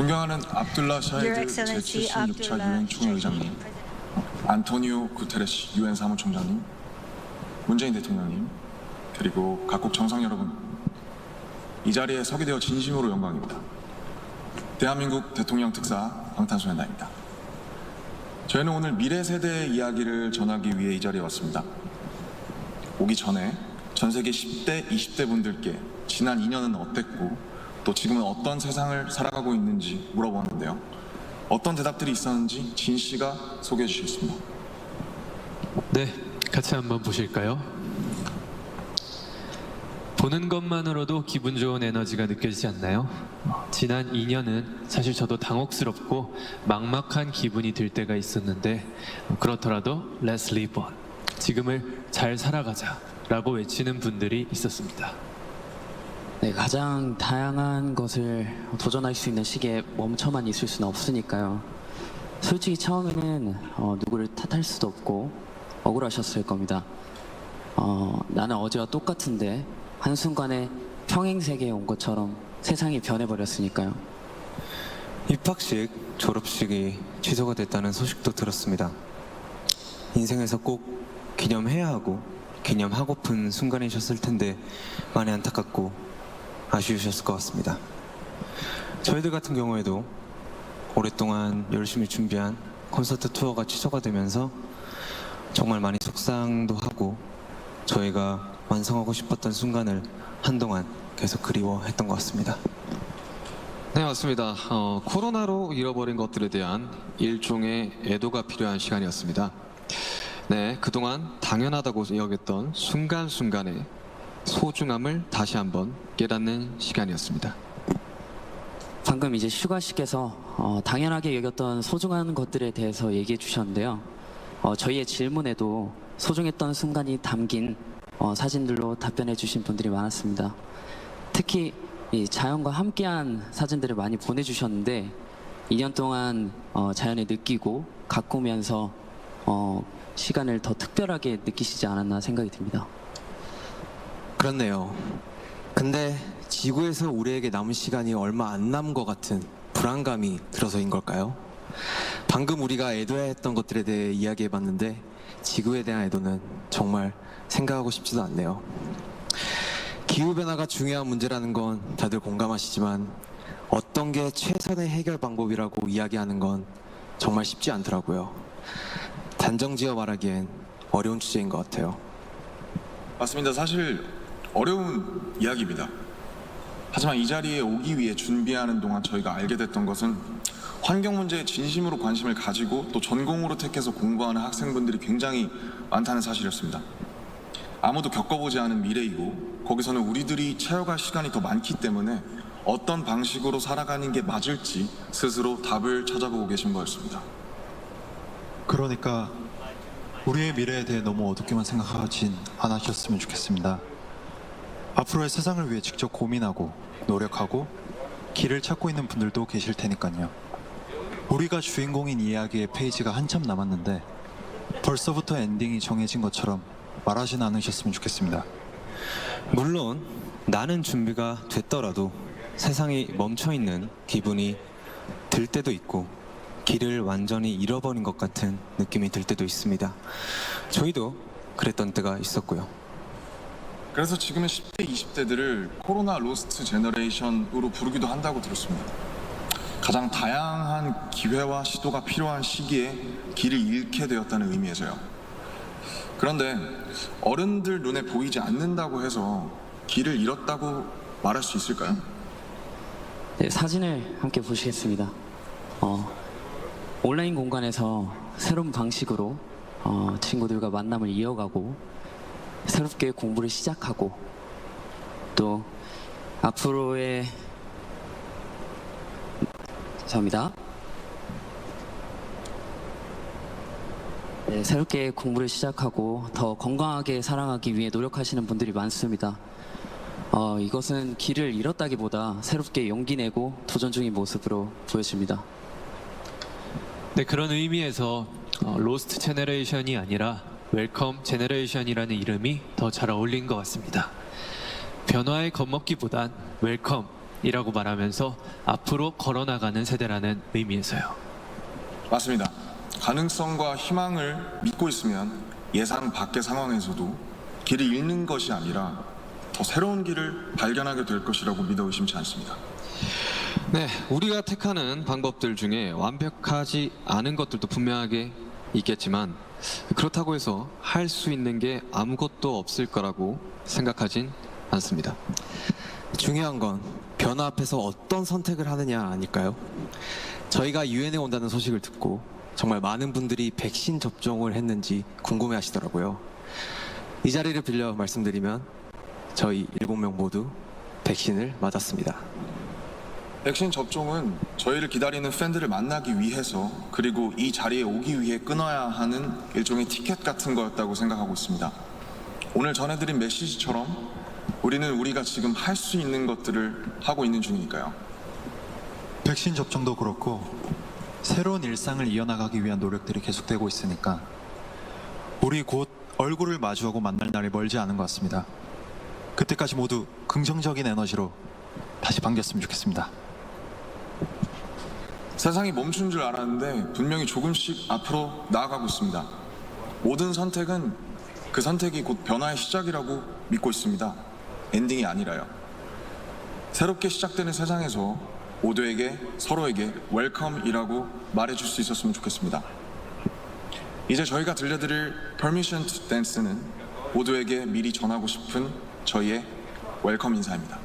존경하는 압둘라 샤히드 제76차 유엔 총회의장님, 안토니오 구테레시 유엔 사무총장님, 문재인 대통령님, 그리고 각국 정상 여러분, 이 자리에 서게 되어 진심으로 영광입니다. 대한민국 대통령 특사 방탄소년단입니다. 저희는 오늘 미래 세대의 이야기를 전하기 위해 이 자리에 왔습니다. 오기 전에 전 세계 10대, 20대 분들께 지난 2년은 어땠고 또 지금은 어떤 세상을 살아가고 있는지 물어보았는데요. 어떤 대답들이 있었는지 진 씨가 소개해 주시겠습니다. 네, 같이 한번 보실까요? 보는 것만으로도 기분 좋은 에너지가 느껴지지 않나요? 지난 2년은 사실 저도 당혹스럽고 막막한 기분이 들 때가 있었는데 그렇더라도 Let's live on, 지금을 잘 살아가자 라고 외치는 분들이 있었습니다. 네, 가장 다양한 것을 도전할 수 있는 시기에 멈춰만 있을 수는 없으니까요. 솔직히 처음에는 누구를 탓할 수도 없고 억울하셨을 겁니다. 나는 어제와 똑같은데 한순간에 평행세계에 온 것처럼 세상이 변해버렸으니까요. 입학식, 졸업식이 취소가 됐다는 소식도 들었습니다. 인생에서 꼭 기념해야 하고 기념하고픈 순간이셨을 텐데 많이 안타깝고 아쉬우셨을 것 같습니다. 저희들 같은 경우에도 오랫동안 열심히 준비한 콘서트 투어가 취소가 되면서 정말 많이 속상도 하고 저희가 완성하고 싶었던 순간을 한동안 계속 그리워했던 것 같습니다. 네, 맞습니다. 코로나로 잃어버린 것들에 대한 일종의 애도가 필요한 시간이었습니다. 네, 그동안 당연하다고 여겼던 순간순간의 소중함을 다시 한번 깨닫는 시간이었습니다. 방금 이제 슈가 씨께서 당연하게 여겼던 소중한 것들에 대해서 얘기해 주셨는데요. 저희의 질문에도 소중했던 순간이 담긴 사진들로 답변해 주신 분들이 많았습니다. 특히 이 자연과 함께한 사진들을 많이 보내주셨는데 2년 동안 자연을 느끼고 가꾸면서 시간을 더 특별하게 느끼시지 않았나 생각이 듭니다. 그렇네요. 근데 지구에서 우리에게 남은 시간이 얼마 안 남은 것 같은 불안감이 들어서인 걸까요? 방금 우리가 애도해야 했던 것들에 대해 이야기해봤는데 지구에 대한 애도는 정말 생각하고 싶지도 않네요. 기후변화가 중요한 문제라는 건 다들 공감하시지만 어떤 게 최선의 해결 방법이라고 이야기하는 건 정말 쉽지 않더라고요. 단정지어 말하기엔 어려운 주제인 것 같아요. 맞습니다. 사실 어려운 이야기입니다. 하지만 이 자리에 오기 위해 준비하는 동안 저희가 알게 됐던 것은 환경 문제에 진심으로 관심을 가지고 또 전공으로 택해서 공부하는 학생분들이 굉장히 많다는 사실이었습니다. 아무도 겪어보지 않은 미래이고 거기서는 우리들이 채워갈 시간이 더 많기 때문에 어떤 방식으로 살아가는 게 맞을지 스스로 답을 찾아보고 계신 거였습니다. 그러니까 우리의 미래에 대해 너무 어둡게만 생각하진 않으셨으면 좋겠습니다. 앞으로의 세상을 위해 직접 고민하고 노력하고 길을 찾고 있는 분들도 계실 테니까요. 우리가 주인공인 이야기의 페이지가 한참 남았는데 벌써부터 엔딩이 정해진 것처럼 말하진 않으셨으면 좋겠습니다. 물론 나는 준비가 됐더라도 세상이 멈춰있는 기분이 들 때도 있고 길을 완전히 잃어버린 것 같은 느낌이 들 때도 있습니다. 저희도 그랬던 때가 있었고요. 그래서 지금의 10대, 20대들을 코로나 로스트 제너레이션으로 부르기도 한다고 들었습니다. 가장 다양한 기회와 시도가 필요한 시기에 길을 잃게 되었다는 의미에서요. 그런데 어른들 눈에 보이지 않는다고 해서 길을 잃었다고 말할 수 있을까요? 네, 사진을 함께 보시겠습니다. 온라인 공간에서 새로운 방식으로 친구들과 만남을 이어가고 새롭게 공부를 시작하고 또 앞으로의 감사합니다. 네, 새롭게 공부를 시작하고 더 건강하게 살아가기 위해 노력하시는 분들이 많습니다. 이것은 길을 잃었다기보다 새롭게 용기 내고 도전 중인 모습으로 보여집니다. 네, 그런 의미에서 로스트 제너레이션이 아니라 웰컴 제너레이션이라는 이름이 더 잘 어울린 것 같습니다. 변화에 겁먹기보단 웰컴, 이라고 말하면서 앞으로 걸어나가는 세대라는 의미에서요. 맞습니다. 가능성과 희망을 믿고 있으면 예상 밖의 상황에서도 길을 잃는 것이 아니라 더 새로운 길을 발견하게 될 것이라고 믿어 의심치 않습니다. 네, 우리가 택하는 방법들 중에 완벽하지 않은 것들도 분명하게 있겠지만 그렇다고 해서 할 수 있는 게 아무것도 없을 거라고 생각하진 않습니다. 중요한 건 변화 앞에서 어떤 선택을 하느냐 아닐까요? 저희가 유엔에 온다는 소식을 듣고 정말 많은 분들이 백신 접종을 했는지 궁금해 하시더라고요. 이 자리를 빌려 말씀드리면 저희 7명 모두 백신을 맞았습니다. 백신 접종은 저희를 기다리는 팬들을 만나기 위해서 그리고 이 자리에 오기 위해 끊어야 하는 일종의 티켓 같은 거였다고 생각하고 있습니다. 오늘 전해드린 메시지처럼 우리는 우리가 지금 할 수 있는 것들을 하고 있는 중이니까요. 백신 접종도 그렇고 새로운 일상을 이어나가기 위한 노력들이 계속되고 있으니까 우리 곧 얼굴을 마주하고 만날 날이 멀지 않은 것 같습니다. 그때까지 모두 긍정적인 에너지로 다시 반겼으면 좋겠습니다. 세상이 멈춘 줄 알았는데 분명히 조금씩 앞으로 나아가고 있습니다. 모든 선택은 그 선택이 곧 변화의 시작이라고 믿고 있습니다. 엔딩이 아니라요. 새롭게 시작되는 세상에서 모두에게 서로에게 웰컴이라고 말해줄 수 있었으면 좋겠습니다. 이제 저희가 들려드릴 Permission to Dance는 모두에게 미리 전하고 싶은 저희의 웰컴 인사입니다.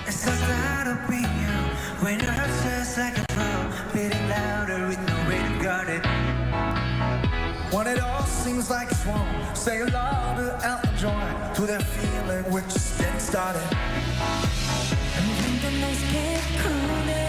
It's so sad to be you when your heart just like a drum, beating louder with no way to guard it. When it all seems like it's wrong, say louder out and join to that feeling we're just getting started. And when the nights get colder